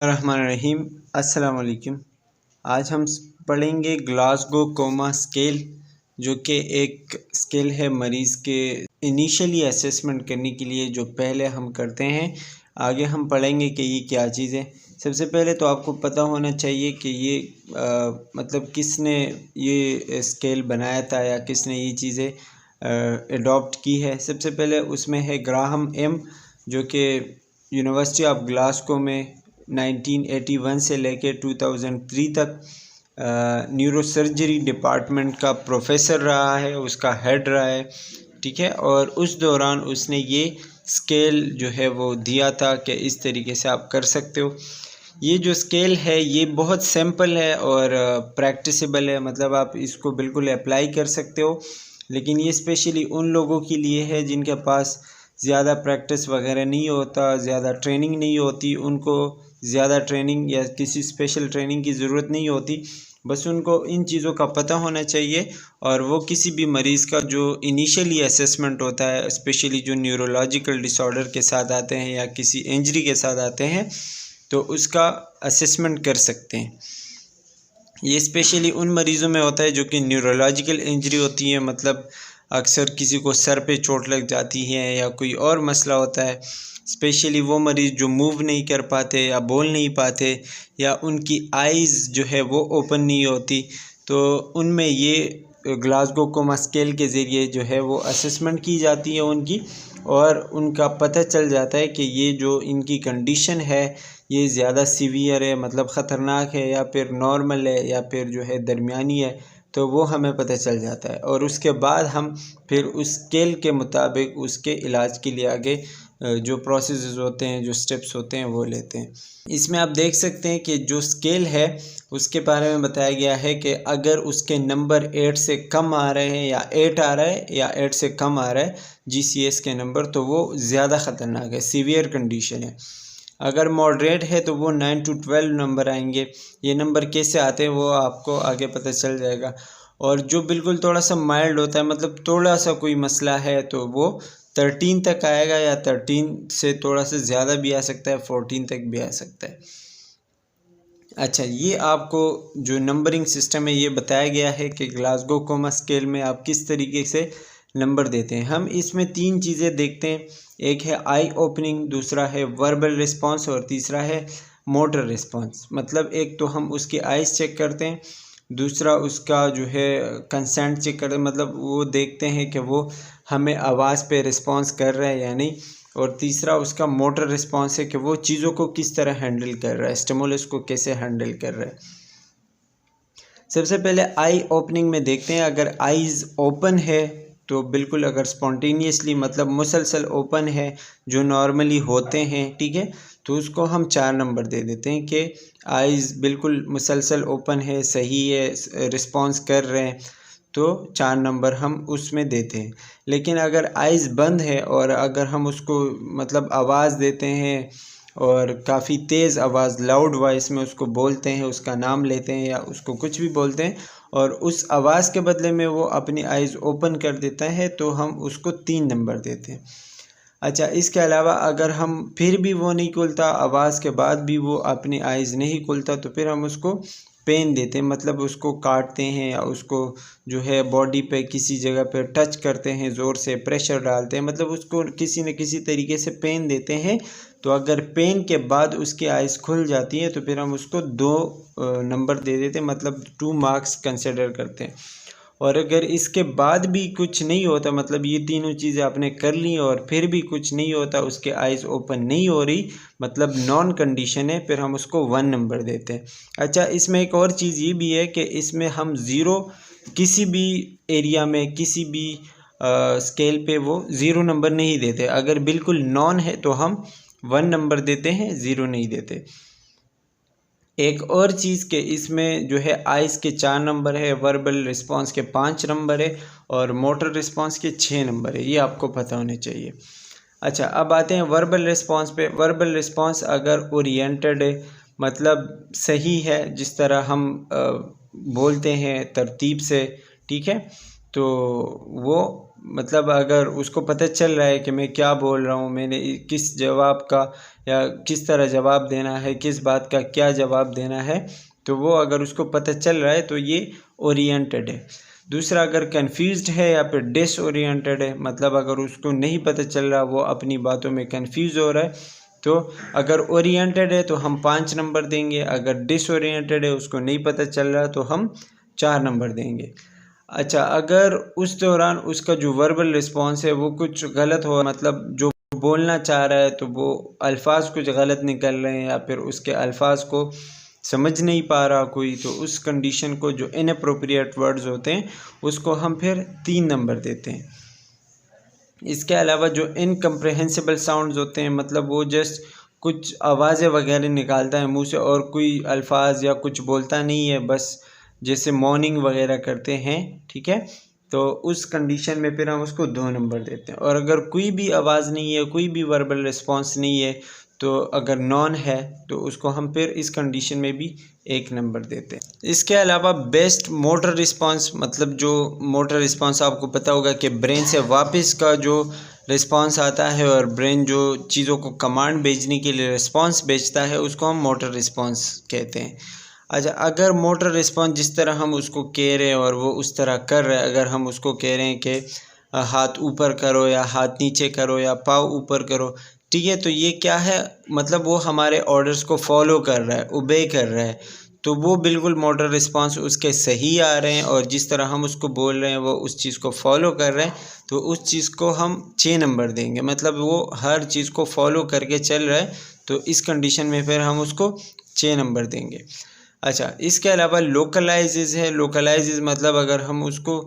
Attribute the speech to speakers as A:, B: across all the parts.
A: रहमानिर्रहीम। अस्सलाम वालेकुम। आज हम पढ़ेंगे ग्लासगो कोमा स्केल, जो कि एक स्केल है मरीज़ के इनिशियली असेसमेंट करने के लिए जो पहले हम करते हैं। आगे हम पढ़ेंगे कि ये क्या चीज़ है। सबसे पहले तो आपको पता होना चाहिए कि ये मतलब किसने ये स्केल बनाया था या किसने ये चीज़ें एडॉप्ट की है। सबसे पहले उसमें है ग्राहम एम, जो कि यूनिवर्सिटी ऑफ ग्लासगो में 1981 से लेकर 2003 तक न्यूरोसर्जरी डिपार्टमेंट का प्रोफेसर रहा है, उसका हेड रहा है। ठीक है, और उस दौरान उसने ये स्केल जो है वो दिया था कि इस तरीके से आप कर सकते हो। ये जो स्केल है ये बहुत सिंपल है और प्रैक्टिसेबल है, मतलब आप इसको बिल्कुल अप्लाई कर सकते हो। लेकिन ये स्पेशली उन लोगों के लिए है जिनके पास ज़्यादा प्रैक्टिस वगैरह नहीं होता, ज़्यादा ट्रेनिंग नहीं होती, उनको ज़्यादा ट्रेनिंग या किसी स्पेशल ट्रेनिंग की ज़रूरत नहीं होती। बस उनको इन चीज़ों का पता होना चाहिए और वो किसी भी मरीज़ का जो इनिशियली असेसमेंट होता है, स्पेशली जो न्यूरोलॉजिकल डिसऑर्डर के साथ आते हैं या किसी इंजरी के साथ आते हैं, तो उसका असेसमेंट कर सकते हैं। ये स्पेशली उन मरीज़ों में होता है जो कि न्यूरोलॉजिकल इंजरी होती है, मतलब अक्सर किसी को सर पे चोट लग जाती है या कोई और मसला होता है। स्पेशली वो मरीज़ जो मूव नहीं कर पाते या बोल नहीं पाते या उनकी आइज़ जो है वो ओपन नहीं होती, तो उनमें ये ग्लासगो कोमा स्केल के ज़रिए जो है वो असेसमेंट की जाती है उनकी, और उनका पता चल जाता है कि ये जो इनकी कंडीशन है ये ज़्यादा सीवियर है, मतलब ख़तरनाक है, या फिर नॉर्मल है, या फिर जो है दरमियानी है। तो वो हमें पता चल जाता है और उसके बाद हम फिर उस स्केल के मुताबिक उसके इलाज के लिए आगे जो प्रोसेस होते हैं, जो स्टेप्स होते हैं वो लेते हैं। इसमें आप देख सकते हैं कि जो स्केल है उसके बारे में बताया गया है कि अगर उसके नंबर 8 से कम आ रहे हैं या 8 आ रहा है या 8 से कम आ रहा है GCS के नंबर, तो वो ज़्यादा ख़तरनाक है, सीवियर कंडीशन है। अगर मॉडरेट है तो वो 9 to 12 नंबर आएंगे। ये नंबर कैसे आते हैं वो आपको आगे पता चल जाएगा। और जो बिल्कुल थोड़ा सा माइल्ड होता है, मतलब थोड़ा सा कोई मसला है, तो वो 13 तक आएगा, या 13 से थोड़ा सा ज़्यादा भी आ सकता है, 14 तक भी आ सकता है। अच्छा, ये आपको जो नंबरिंग सिस्टम है ये बताया गया है कि ग्लासगो कोमा स्केल में आप किस तरीके से नंबर देते हैं। हम इसमें 3 चीज़ें देखते हैं, एक है आई ओपनिंग, दूसरा है वर्बल रिस्पांस और तीसरा है मोटर रिस्पांस। मतलब एक तो हम उसकी आइज़ चेक करते हैं, दूसरा उसका जो है कंसेंट चेक करते हैं, मतलब वो देखते हैं कि वो हमें आवाज़ पे रिस्पांस कर रहा है या नहीं, और तीसरा उसका मोटर रिस्पांस है कि वो चीज़ों को किस तरह हैंडल कर रहा है, स्टिमुलस को कैसे हैंडल कर रहा है। सबसे पहले आई ओपनिंग में देखते हैं, अगर आइज़ ओपन है तो बिल्कुल, अगर स्पॉन्टेनियसली मतलब मुसलसल ओपन है जो नॉर्मली होते हैं, ठीक है, तो उसको हम 4 नंबर दे देते हैं कि आइज़ बिल्कुल मुसलसल ओपन है, सही है, रिस्पांस कर रहे हैं, तो 4 नंबर हम उसमें देते हैं। लेकिन अगर आइज़ बंद है और अगर हम उसको मतलब आवाज़ देते हैं और काफ़ी तेज़ आवाज़, लाउड वॉइस में उसको बोलते हैं, उसका नाम लेते हैं या उसको कुछ भी बोलते हैं, और उस आवाज़ के बदले में वो अपनी आइज़ ओपन कर देता है, तो हम उसको 3 नंबर देते हैं। अच्छा, इसके अलावा अगर हम फिर भी वो नहीं खुलता, आवाज़ के बाद भी वो अपनी आइज़ नहीं खुलता, तो फिर हम उसको पेन देते हैं, मतलब उसको काटते हैं या उसको जो है बॉडी पे किसी जगह पे टच करते हैं, ज़ोर से प्रेशर डालते हैं, मतलब उसको किसी न किसी तरीके से पेन देते हैं। तो अगर पेन के बाद उसकी आइज़ खुल जाती है तो फिर हम उसको 2 नंबर दे देते हैं, मतलब 2 मार्क्स कंसिडर करते हैं। और अगर इसके बाद भी कुछ नहीं होता, मतलब ये तीनों चीज़ें आपने कर ली और फिर भी कुछ नहीं होता, उसके आइज़ ओपन नहीं हो रही, मतलब नॉन कंडीशन है, फिर हम उसको 1 नंबर देते हैं। अच्छा, इसमें एक और चीज़ ये भी है कि इसमें हम ज़ीरो किसी भी एरिया में, किसी भी स्केल पे वो ज़ीरो नंबर नहीं देते। अगर बिल्कुल नॉन है तो हम 1 नंबर देते हैं, ज़ीरो नहीं देते। एक और चीज़ के इसमें जो है आइज़ के 4 नंबर है, वर्बल रिस्पांस के 5 नंबर है और मोटर रिस्पांस के 6 नंबर है, ये आपको पता होने चाहिए। अच्छा, अब आते हैं वर्बल रिस्पांस पे। वर्बल रिस्पांस अगर ओरिएंटेड है, मतलब सही है, जिस तरह हम बोलते हैं तरतीब से, ठीक है, तो वो मतलब अगर उसको पता चल रहा है कि मैं क्या बोल रहा हूँ, मैंने किस जवाब का या किस तरह जवाब देना है, किस बात का क्या जवाब देना है, तो वो अगर उसको पता चल रहा है तो ये ओरिएंटेड है। दूसरा, अगर कंफ्यूज्ड है या फिर डिसओरिएंटेड है, मतलब अगर उसको नहीं पता चल रहा, वो अपनी बातों में कंफ्यूज हो रहा है, तो अगर ओरिएंटेड है तो हम 5 नंबर देंगे, अगर डिसओरिएंटेड है, उसको नहीं पता चल रहा, तो हम 4 नंबर देंगे। अच्छा, अगर उस दौरान उसका जो वर्बल रिस्पॉन्स है वो कुछ गलत हो, मतलब जो बोलना चाह रहा है तो वो अल्फाज कुछ गलत निकल रहे हैं या फिर उसके अल्फाज को समझ नहीं पा रहा कोई, तो उस कंडीशन को, जो इनअप्रोप्रिएट वर्ड्स होते हैं, उसको हम फिर 3 नंबर देते हैं। इसके अलावा जो इनकम्प्रहेंसिबल साउंड्स होते हैं, मतलब वो जस्ट कुछ आवाज़ें वगैरह निकालता है मुंह से और कोई अल्फाज या कुछ बोलता नहीं है, बस जैसे मॉर्निंग वगैरह करते हैं, ठीक है, तो उस कंडीशन में फिर हम उसको 2 नंबर देते हैं। और अगर कोई भी आवाज़ नहीं है, कोई भी वर्बल रिस्पॉन्स नहीं है, तो अगर नॉन है तो उसको हम फिर इस कंडीशन में भी 1 नंबर देते हैं। इसके अलावा बेस्ट मोटर रिस्पॉन्स, मतलब जो मोटर रिस्पॉन्स आपको पता होगा कि ब्रेन से वापस का जो रिस्पॉन्स आता है और ब्रेन जो चीज़ों को कमांड भेजने के लिए रिस्पॉन्स भेजता है, उसको हम मोटर रिस्पॉन्स कहते हैं। अच्छा, अगर मोटर रिस्पॉन्स जिस तरह हम उसको कह रहे हैं और वो उस तरह कर रहा है, अगर हम उसको कह रहे हैं कि हाथ ऊपर करो या हाथ नीचे करो या पाँव ऊपर करो, ठीक है, तो ये क्या है, मतलब वो हमारे ऑर्डर्स को फॉलो कर रहा है, ओबे कर रहा है, तो वो बिल्कुल मोटर रिस्पॉन्स उसके सही आ रहे हैं और जिस तरह हम उसको बोल रहे हैं वो उस चीज़ को फॉलो कर रहे हैं, तो उस चीज़ को हम 6 नंबर देंगे। मतलब वो हर चीज़ को फॉलो करके चल रहा है, तो इस कंडीशन में फिर हम उसको 6 नंबर देंगे। अच्छा, इसके अलावा लोकलाइजेज है। लोकलाइजेज मतलब अगर हम उसको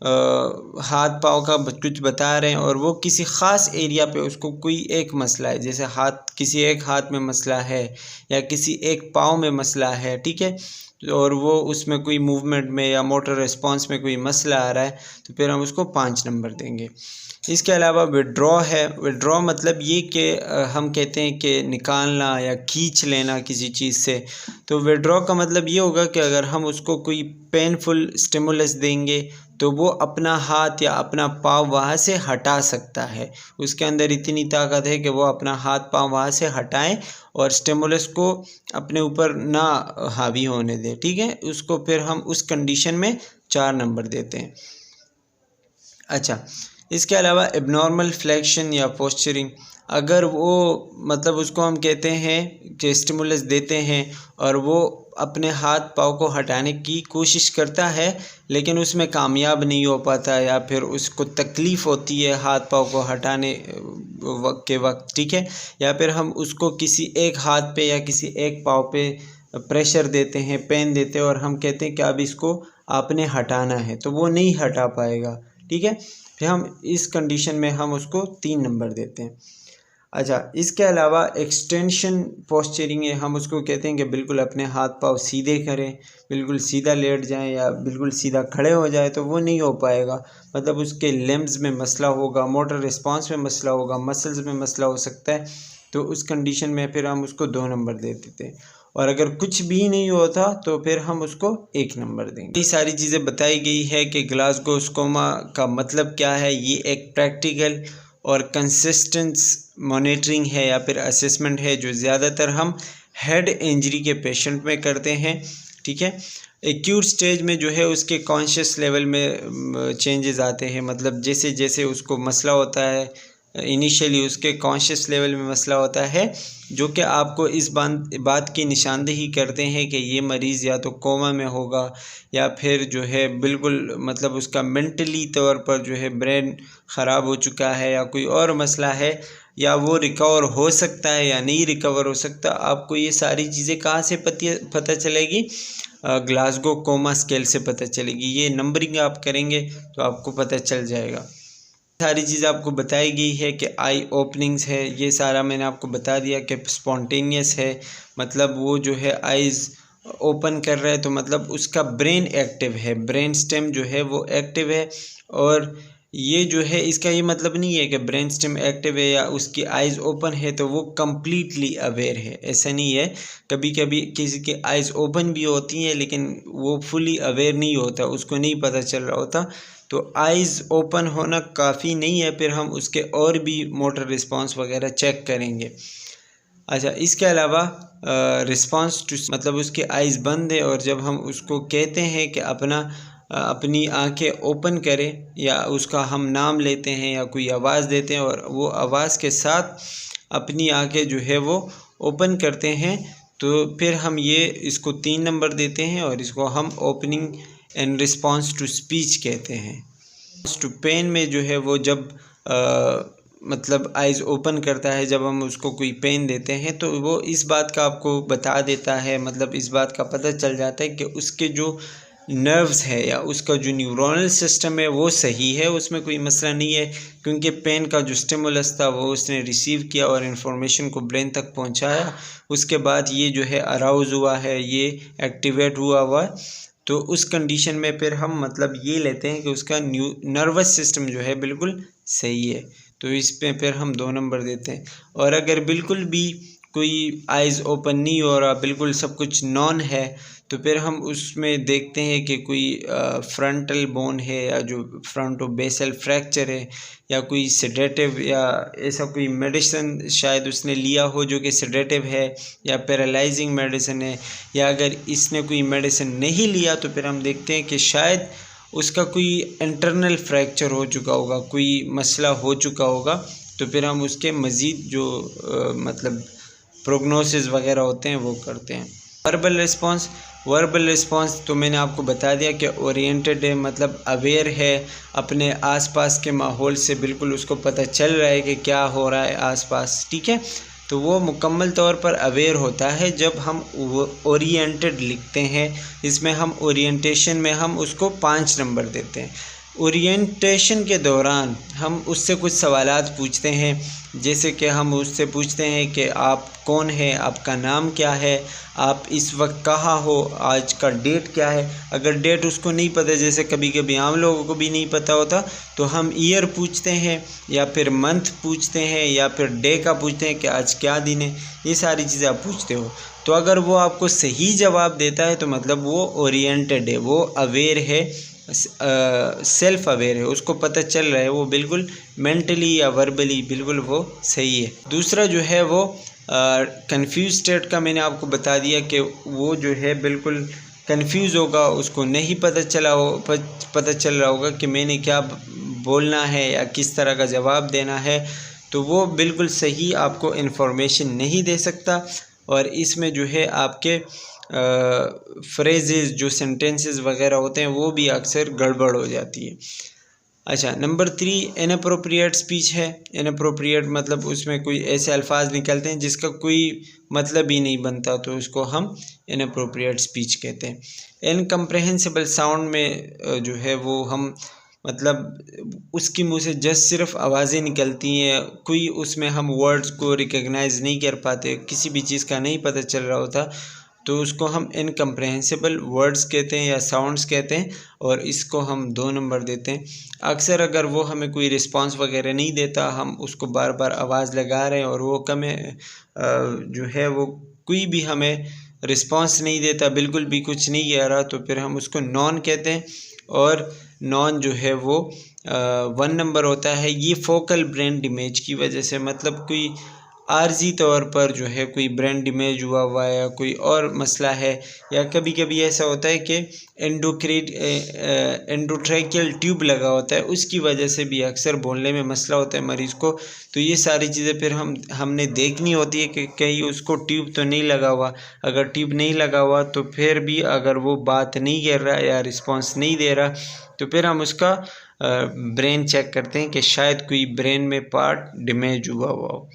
A: हाथ पाँव का कुछ बता रहे हैं और वो किसी ख़ास एरिया पे उसको कोई एक मसला है, जैसे हाथ, किसी एक हाथ में मसला है या किसी एक पाँव में मसला है, ठीक है, और वो उसमें कोई मूवमेंट में या मोटर रिस्पॉन्स में कोई मसला आ रहा है, तो फिर हम उसको 5 नंबर देंगे। इसके अलावा विड्रॉ है। विड्रॉ मतलब ये कि हम कहते हैं कि निकालना या खींच लेना किसी चीज़ से, तो विड्रॉ का मतलब ये होगा कि अगर हम उसको कोई पेनफुल स्टिमुलस देंगे तो वो अपना हाथ या अपना पाँव वहाँ से हटा सकता है, उसके अंदर इतनी ताकत है कि वो अपना हाथ पाँव वहाँ से हटाएं और स्टिमुलस को अपने ऊपर ना हावी होने दें, ठीक है, उसको फिर हम उस कंडीशन में 4 नंबर देते हैं। अच्छा, इसके अलावा एबनॉर्मल फ्लेक्शन या पोस्चरिंग, अगर वो, मतलब उसको हम कहते हैं कि स्टिमुलस देते हैं और वो अपने हाथ पाँव को हटाने की कोशिश करता है लेकिन उसमें कामयाब नहीं हो पाता या फिर उसको तकलीफ़ होती है हाथ पाँव को हटाने के वक्त, ठीक है, या फिर हम उसको किसी एक हाथ पे या किसी एक पाँव पे प्रेशर देते हैं, पेन देते हैं और हम कहते हैं कि अब इसको आपने हटाना है, तो वो नहीं हटा पाएगा, ठीक है, फिर हम इस कंडीशन में हम उसको 3 नंबर देते हैं। अच्छा, इसके अलावा एक्सटेंशन पोस्चरिंग है। हम उसको कहते हैं कि बिल्कुल अपने हाथ पाँव सीधे करें, बिल्कुल सीधा लेट जाएं या बिल्कुल सीधा खड़े हो जाए, तो वो नहीं हो पाएगा, मतलब उसके लिम्स में मसला होगा, मोटर रिस्पांस में मसला होगा, मसल्स में मसला हो सकता है, तो उस कंडीशन में फिर हम उसको 2 नंबर दे देते हैं। और अगर कुछ भी नहीं होता तो फिर हम उसको 1 नंबर देंगे। ये सारी चीज़ें बताई गई है कि ग्लासगो स्कोमा का मतलब क्या है। ये एक प्रैक्टिकल और कंसिस्टेंट मॉनिटरिंग है या फिर असेसमेंट है जो ज़्यादातर हम हेड इंजरी के पेशेंट में करते हैं, ठीक है। एक्यूट स्टेज में जो है उसके कॉन्शियस लेवल में चेंजेस आते हैं, मतलब जैसे जैसे उसको मसला होता है, इनिशियली उसके कॉन्शियस लेवल में मसला होता है, जो कि आपको इस बात की निशानदेही करते हैं कि ये मरीज़ या तो कोमा में होगा या फिर जो है बिल्कुल, मतलब उसका मेंटली तौर पर जो है ब्रेन ख़राब हो चुका है या कोई और मसला है, या वो रिकवर हो सकता है या नहीं रिकवर हो सकता। आपको ये सारी चीज़ें कहाँ से पता चलेगी? ग्लासगो कोमा स्केल से पता चलेगी। ये नंबरिंग आप करेंगे तो आपको पता चल जाएगा। सारी चीज़ आपको बताई गई है कि आई ओपनिंग्स है, ये सारा मैंने आपको बता दिया कि स्पॉन्टेनियस है, मतलब वो जो है आइज़ ओपन कर रहा है तो मतलब उसका ब्रेन एक्टिव है, ब्रेन स्टेम जो है वो एक्टिव है। और ये जो है इसका ये मतलब नहीं है कि ब्रेन स्टेम एक्टिव है या उसकी आइज़ ओपन है तो वो कम्प्लीटली अवेयर है, ऐसा नहीं है। कभी कभी किसी की आइज़ ओपन भी होती हैं लेकिन वो फुली अवेयर नहीं होता, उसको नहीं पता चल रहा होता, तो आइज़ ओपन होना काफ़ी नहीं है, फिर हम उसके और भी मोटर रिस्पॉन्स वगैरह चेक करेंगे। अच्छा, इसके अलावा रिस्पॉन्स टू मतलब उसके आइज़ बंद है और जब हम उसको कहते हैं कि अपनी आंखें ओपन करें या उसका हम नाम लेते हैं या कोई आवाज़ देते हैं और वो आवाज़ के साथ अपनी आंखें जो है वो ओपन करते हैं, तो फिर हम इसको 3 नंबर देते हैं और इसको हम opening and response to speech कहते हैं। टू पेन में जो है वो जब मतलब आइज़ ओपन करता है, जब हम उसको कोई पेन देते हैं तो वो इस बात का आपको बता देता है, मतलब इस बात का पता चल जाता है कि उसके जो नर्व्स है या उसका जो न्यूरोनल सिस्टम है वो सही है, उसमें कोई मसला नहीं है, क्योंकि पेन का जो स्टिमुलस था वो उसने रिसीव किया और इन्फॉर्मेशन को ब्रेन तक पहुंचाया। उसके बाद ये जो है अराउज़ हुआ है, ये एक्टिवेट हुआ तो उस कंडीशन में फिर हम मतलब ये लेते हैं कि उसका नर्वस सिस्टम जो है बिल्कुल सही है, तो इस पे फिर हम 2 नंबर देते हैं। और अगर बिल्कुल भी कोई आइज़ ओपन नहीं हो रहा, बिल्कुल सब कुछ नॉन है, तो फिर हम उसमें देखते हैं कि कोई फ्रंटल बोन है या जो फ्रंटो बेसल फ्रैक्चर है या कोई सेडेटिव या ऐसा कोई मेडिसिन शायद उसने लिया हो जो कि सेडेटिव है या पैरालाइजिंग मेडिसिन है, या अगर इसने कोई मेडिसिन नहीं लिया तो फिर हम देखते हैं कि शायद उसका कोई इंटरनल फ्रैक्चर हो चुका होगा, कोई मसला हो चुका होगा, तो फिर हम उसके मज़ीद जो मतलब प्रोग्नोसिस वगैरह होते हैं वो करते हैं। वर्बल रिस्पॉन्स तो मैंने आपको बता दिया कि ओरिएंटेड है, मतलब अवेयर है अपने आसपास के माहौल से, बिल्कुल उसको पता चल रहा है कि क्या हो रहा है आसपास, ठीक है। तो वो मुकम्मल तौर पर अवेयर होता है जब हम ओरिएंटेड लिखते हैं। इसमें हम ओरिएंटेशन में हम उसको 5 नंबर देते हैं। ओरिएंटेशन के दौरान हम उससे कुछ सवालात पूछते हैं, जैसे कि हम उससे पूछते हैं कि आप कौन हैं, आपका नाम क्या है, आप इस वक्त कहाँ हो, आज का डेट क्या है। अगर डेट उसको नहीं पता, जैसे कभी कभी आम लोगों को भी नहीं पता होता, तो हम ईयर पूछते हैं या फिर मंथ पूछते हैं या फिर डे का पूछते हैं कि आज क्या दिन है। ये सारी चीज़ें आप पूछते हो, तो अगर वो आपको सही जवाब देता है तो मतलब वो ओरिएंटेड है, वो अवेयर है, सेल्फ अवेयर है, उसको पता चल रहा है, वो बिल्कुल मेंटली या वर्बली बिल्कुल वो सही है। दूसरा जो है वो कंफ्यूज स्टेट का मैंने आपको बता दिया कि वो जो है बिल्कुल कंफ्यूज होगा, उसको नहीं पता चल रहा होगा कि मैंने क्या बोलना है या किस तरह का जवाब देना है, तो वो बिल्कुल सही आपको इन्फॉर्मेशन नहीं दे सकता और इसमें जो है आपके फ्रेजेस जो सेंटेंसेस वगैरह होते हैं वो भी अक्सर गड़बड़ हो जाती है। अच्छा, नंबर 3 इनअप्रोप्रिएट स्पीच है। इनअप्रोप्रिएट मतलब उसमें कोई ऐसे अल्फाज निकलते हैं जिसका कोई मतलब ही नहीं बनता, तो उसको हम इनअप्रोप्रिएट स्पीच कहते हैं। इनकम्प्रेहेंसिबल साउंड में जो है वो हम मतलब उसकी मुँह से जस्ट सिर्फ आवाज़ें निकलती हैं, कोई उसमें हम वर्ड्स को रिकग्नाइज़ नहीं कर पाते, किसी भी चीज़ का नहीं पता चल रहा होता, तो उसको हम इनकम्प्रेहेंसिबल वर्ड्स कहते हैं या साउंड्स कहते हैं और इसको हम 2 नंबर देते हैं। अक्सर अगर वो हमें कोई रिस्पांस वगैरह नहीं देता, हम उसको बार बार आवाज़ लगा रहे हैं और वो जो है वो कोई भी हमें रिस्पांस नहीं देता, बिल्कुल भी कुछ नहीं कह रहा, तो फिर हम उसको नॉन कहते हैं और नॉन जो है वो 1 नंबर होता है। ये फोकल ब्रेन डैमेज की वजह से, मतलब कोई आर्जी तौर पर जो है कोई ब्रेन डैमेज हुआ है या कोई और मसला है, या कभी कभी ऐसा होता है कि एंडोट्रैकियल ट्यूब लगा होता है, उसकी वजह से भी अक्सर बोलने में मसला होता है मरीज़ को। तो ये सारी चीज़ें फिर हमने देखनी होती है कि कहीं उसको ट्यूब तो नहीं लगा हुआ। अगर ट्यूब नहीं लगा हुआ तो फिर भी अगर वो बात नहीं कर रहा या रिस्पॉन्स नहीं दे रहा, तो फिर हम उसका ब्रेन चेक करते हैं कि शायद कोई ब्रेन में पार्ट डैमेज हुआ हो।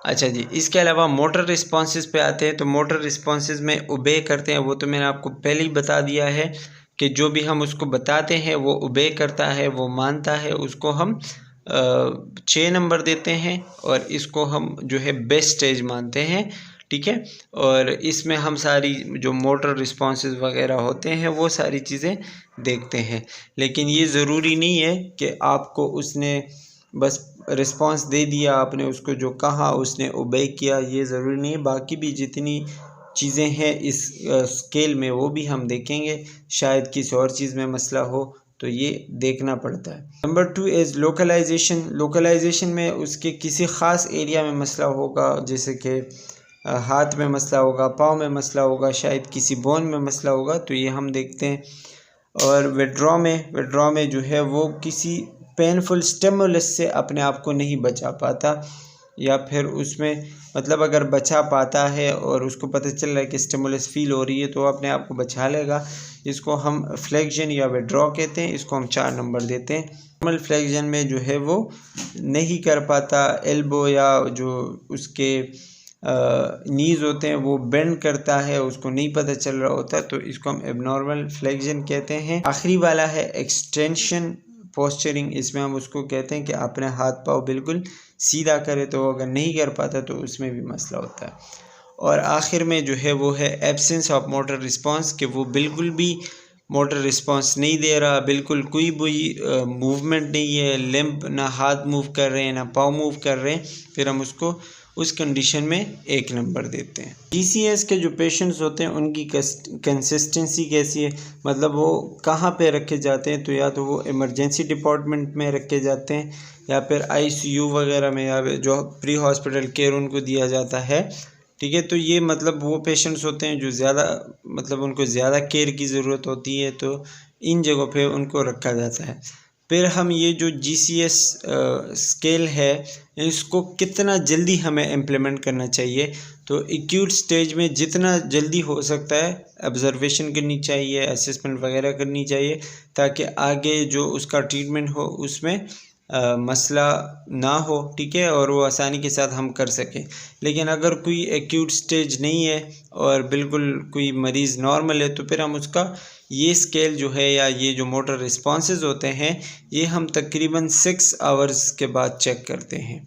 A: अच्छा जी, इसके अलावा मोटर रिस्पॉन्सेज पे आते हैं। तो मोटर रिस्पॉन्सेज में ओबे करते हैं, वो तो मैंने आपको पहले ही बता दिया है कि जो भी हम उसको बताते हैं वो ओबे करता है, वो मानता है, उसको हम 6 नंबर देते हैं और इसको हम जो है बेस्ट स्टेज मानते हैं, ठीक है। और इसमें हम सारी जो मोटर रिस्पॉन्सेज वगैरह होते हैं वो सारी चीज़ें देखते हैं, लेकिन ये ज़रूरी नहीं है कि आपको उसने बस रिस्पांस दे दिया, आपने उसको जो कहा उसने ओबे किया, ये ज़रूरी नहीं है। बाकी भी जितनी चीज़ें हैं इस स्केल में वो भी हम देखेंगे, शायद किसी और चीज़ में मसला हो तो ये देखना पड़ता है। Number 2 is localisation. लोकलाइजेशन में उसके किसी ख़ास एरिया में मसला होगा, जैसे कि हाथ में मसला होगा, पाँव में मसला होगा, शायद किसी बोन में मसला होगा, तो ये हम देखते हैं। और विड्रॉ में जो है वो किसी पेनफुल स्टिमुलस से अपने आप को नहीं बचा पाता, या फिर उसमें मतलब अगर बचा पाता है और उसको पता चल रहा है कि स्टिमुलस फील हो रही है तो अपने आप को बचा लेगा। इसको हम फ्लेक्शन या विड्रॉ कहते हैं। इसको हम 4 नंबर देते हैं। नॉर्मल फ्लेक्शन में जो है वो नहीं कर पाता, एल्बो या जो उसके नीज़ होते हैं वो बेंड करता है, उसको नहीं पता चल रहा होता, तो इसको हम एबनॉर्मल फ्लेक्शन कहते हैं। आखिरी वाला है एक्सटेंशन पोस्चरिंग। इसमें हम उसको कहते हैं कि अपने हाथ पाँव बिल्कुल सीधा करे, तो अगर नहीं कर पाता तो उसमें भी मसला होता है। और आखिर में जो है वो है एब्सेंस ऑफ मोटर रिस्पांस, कि वो बिल्कुल भी मोटर रिस्पांस नहीं दे रहा, बिल्कुल कोई भी मूवमेंट नहीं है, लिम्ब ना हाथ मूव कर रहे हैं ना पाँव मूव कर रहे हैं, फिर हम उसको उस कंडीशन में 1 नंबर देते हैं। GCS के जो पेशेंट्स होते हैं उनकी कंसिस्टेंसी कैसी है, मतलब वो कहाँ पे रखे जाते हैं, तो या तो वो इमरजेंसी डिपार्टमेंट में रखे जाते हैं या फिर ICU वगैरह में, या जो प्री हॉस्पिटल केयर उनको दिया जाता है। ठीक है, तो ये मतलब वो पेशेंट्स होते हैं जो ज़्यादा मतलब उनको ज़्यादा केयर की ज़रूरत होती है, तो इन जगहों पे उनको रखा जाता है। फिर हम ये जो GCS स्केल है इसको कितना जल्दी हमें इम्प्लीमेंट करना चाहिए, तो एक्यूट स्टेज में जितना जल्दी हो सकता है ऑब्जर्वेशन करनी चाहिए, असेसमेंट वगैरह करनी चाहिए, ताकि आगे जो उसका ट्रीटमेंट हो उसमें मसला ना हो। ठीक है, और वो आसानी के साथ हम कर सकें। लेकिन अगर कोई एक्यूट स्टेज नहीं है और बिल्कुल कोई मरीज़ नॉर्मल है, तो फिर हम उसका ये स्केल जो है या ये जो मोटर रिस्पॉन्सेज होते हैं ये हम तकरीबन 6 आवर्स के बाद चेक करते हैं,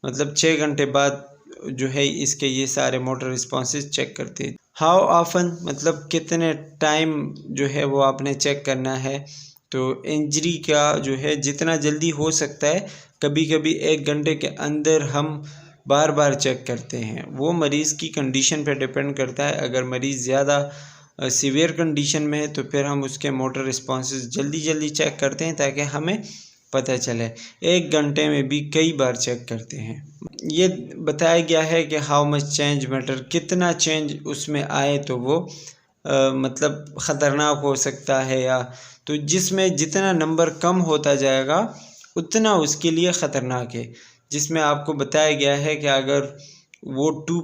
A: मतलब 6 घंटे बाद जो है इसके ये सारे मोटर रिस्पॉन्सेज चेक करते हैं। हाउ ऑफन मतलब कितने टाइम जो है वो आपने चेक करना है, तो इंजरी का जो है जितना जल्दी हो सकता है, कभी कभी 1 घंटे के अंदर हम बार बार चेक करते हैं। वो मरीज़ की कंडीशन पे डिपेंड करता है। अगर मरीज़ ज़्यादा सीवियर कंडीशन में है तो फिर हम उसके मोटर रिस्पॉन्सेज जल्दी चेक करते हैं ताकि हमें पता चले। 1 घंटे में भी कई बार चेक करते हैं। ये बताया गया है कि हाउ मच चेंज मैटर, कितना चेंज उसमें आए तो वो मतलब ख़तरनाक हो सकता है, या तो जिसमें जितना नंबर कम होता जाएगा उतना उसके लिए ख़तरनाक है। जिसमें आपको बताया गया है कि अगर वो 2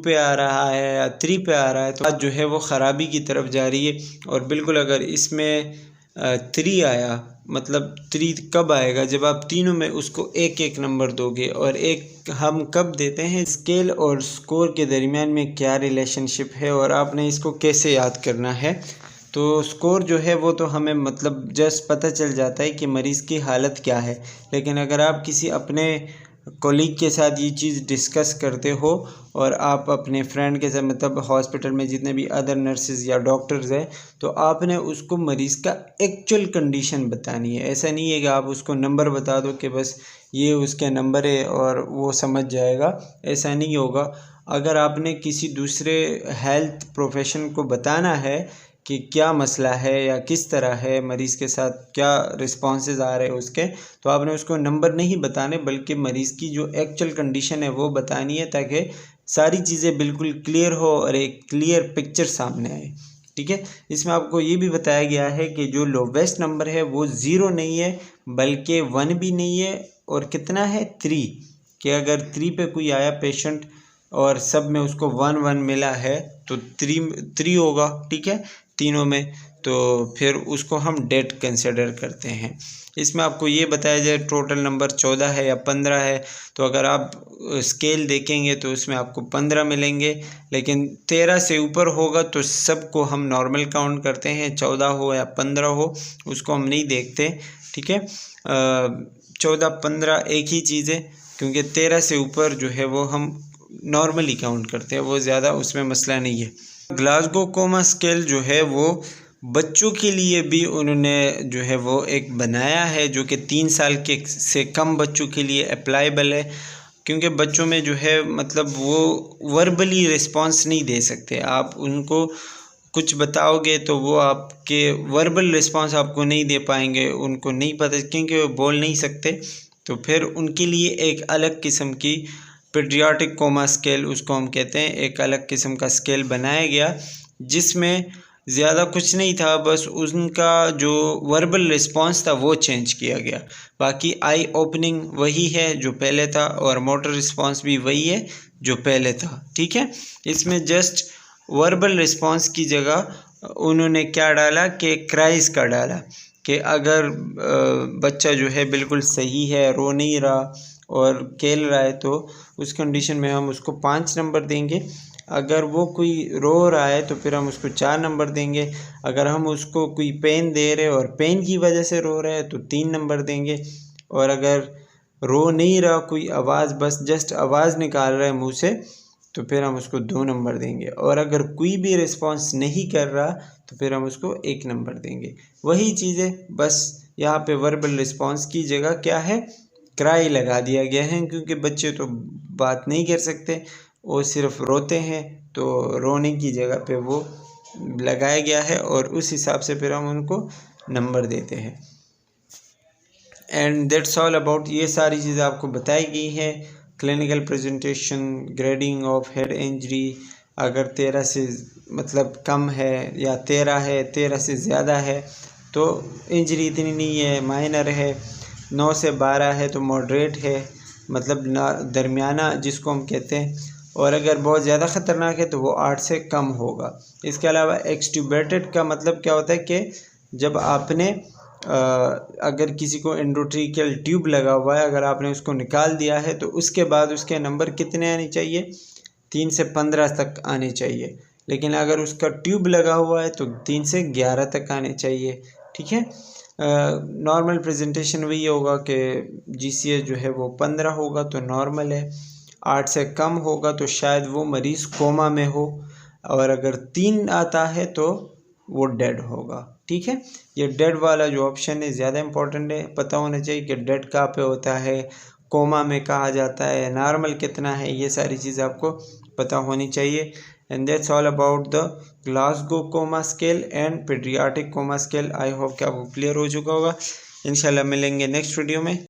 A: पे आ रहा है या 3 पे आ रहा है तो जो है वो ख़राबी की तरफ जा रही है। और बिल्कुल अगर इसमें 3 आया, मतलब 3 कब आएगा, जब आप तीनों में उसको 1-1 नंबर दोगे। और एक हम कब देते हैं, स्केल और स्कोर के दरमियान में क्या रिलेशनशिप है और आपने इसको कैसे याद करना है। तो स्कोर जो है वो तो हमें मतलब जस्ट पता चल जाता है कि मरीज़ की हालत क्या है, लेकिन अगर आप किसी अपने कोलीग के साथ ये चीज़ डिस्कस करते हो और आप अपने फ्रेंड के साथ मतलब हॉस्पिटल में जितने भी अदर नर्सेज या डॉक्टर्स हैं, तो आपने उसको मरीज़ का एक्चुअल कंडीशन बतानी है। ऐसा नहीं है कि आप उसको नंबर बता दो कि बस ये उसके नंबर है और वो समझ जाएगा, ऐसा नहीं होगा। अगर आपने किसी दूसरे हेल्थ प्रोफेशन को बताना है कि क्या मसला है या किस तरह है मरीज़ के साथ, क्या रिस्पॉन्सेज आ रहे हैं उसके, तो आपने उसको नंबर नहीं बताने बल्कि मरीज़ की जो एक्चुअल कंडीशन है वो बतानी है, ताकि सारी चीज़ें बिल्कुल क्लियर हो और एक क्लियर पिक्चर सामने आए। ठीक है, इसमें आपको ये भी बताया गया है कि जो लोवेस्ट नंबर है वो 0 नहीं है बल्कि 1 भी नहीं है, और कितना है 3, कि अगर 3 पे कोई आया पेशेंट और सब में उसको 1-1 मिला है तो 3 होगा। ठीक है, तीनों में, तो फिर उसको हम डेथ कंसिडर करते हैं। इसमें आपको ये बताया जाए टोटल नंबर 14 है या 15 है, तो अगर आप स्केल देखेंगे तो उसमें आपको 15 मिलेंगे, लेकिन 13 से ऊपर होगा तो सबको हम नॉर्मल काउंट करते हैं, 14 हो या 15 हो उसको हम नहीं देखते। ठीक है, 14-15 एक ही चीज़ है, क्योंकि 13 से ऊपर जो है वो हम नॉर्मली काउंट करते हैं, वो ज़्यादा उसमें मसला नहीं है। ग्लासगो कोमा स्केल जो है वो बच्चों के लिए भी उन्होंने जो है वो एक बनाया है, जो कि 3 साल के से कम बच्चों के लिए अप्लाइबल है, क्योंकि बच्चों में जो है मतलब वो वर्बली रिस्पांस नहीं दे सकते। आप उनको कुछ बताओगे तो वो आपके वर्बल रिस्पांस आपको नहीं दे पाएंगे, उनको नहीं पता क्योंकि वो बोल नहीं सकते। तो फिर उनके लिए एक अलग किस्म की पीडियाट्रिक कोमा स्केल उसको हम कहते हैं, एक अलग किस्म का स्केल बनाया गया जिसमें ज़्यादा कुछ नहीं था, बस उनका जो वर्बल रिस्पांस था वो चेंज किया गया। बाकी आई ओपनिंग वही है जो पहले था और मोटर रिस्पांस भी वही है जो पहले था। ठीक है, इसमें जस्ट वर्बल रिस्पांस की जगह उन्होंने क्या डाला कि क्राइज का डाला कि अगर बच्चा जो है बिल्कुल सही है, रो नहीं रहा और खेल रहा है तो उस कंडीशन में हम उसको 5 नंबर देंगे। अगर वो कोई रो रहा है तो फिर हम उसको 4 नंबर देंगे। अगर हम उसको कोई पेन दे रहे और पेन की वजह से रो रहा है तो 3 नंबर देंगे। और अगर रो नहीं रहा, कोई आवाज़ बस जस्ट आवाज़ निकाल रहा है मुंह से, तो फिर हम उसको 2 नंबर देंगे। और अगर कोई भी रिस्पांस नहीं कर रहा तो फिर हम उसको 1 नंबर देंगे। वही चीज़ें, बस यहाँ पे वर्बल रिस्पांस की जगह क्या है, क्राई लगा दिया गया है, क्योंकि बच्चे तो बात नहीं कर सकते, वो सिर्फ रोते हैं, तो रोने की जगह पे वो लगाया गया है और उस हिसाब से फिर हम उनको नंबर देते हैं। एंड दैट्स ऑल अबाउट, ये सारी चीज़ें आपको बताई गई हैं। Clinical presentation, grading of head injury, अगर 13 से मतलब कम है या 13 है, 13 से ज़्यादा है तो इंजरी इतनी नहीं है, माइनर है। 9 से 12 है तो मॉडरेट है, मतलब दरमियाना जिसको हम कहते हैं। और अगर बहुत ज़्यादा ख़तरनाक है तो वो 8 से कम होगा। इसके अलावा एक्सट्यूबेटेड का मतलब क्या होता है कि जब आपने अगर किसी को एंडोट्रिकल ट्यूब लगा हुआ है, अगर आपने उसको निकाल दिया है तो उसके बाद उसके नंबर कितने आने चाहिए, 3 से 15 तक आने चाहिए। लेकिन अगर उसका ट्यूब लगा हुआ है तो 3 से 11 तक आने चाहिए। ठीक है, नॉर्मल प्रेजेंटेशन वही होगा कि GCS जो है वो 15 होगा तो नॉर्मल है, 8 से कम होगा तो शायद वो मरीज़ कोमा में हो, और अगर 3 आता है तो वो डेड होगा। ठीक है, ये डेड वाला जो ऑप्शन है ज़्यादा इम्पोर्टेंट है, पता होना चाहिए कि डेड कहाँ पे होता है, कोमा में कहा जाता है, नॉर्मल कितना है, ये सारी चीज़ आपको पता होनी चाहिए। And that's all about the Glasgow coma scale and paediatric coma scale. I hope कि आपको क्लियर हो चुका होगा। इंशाल्लाह मिलेंगे नेक्स्ट वीडियो में।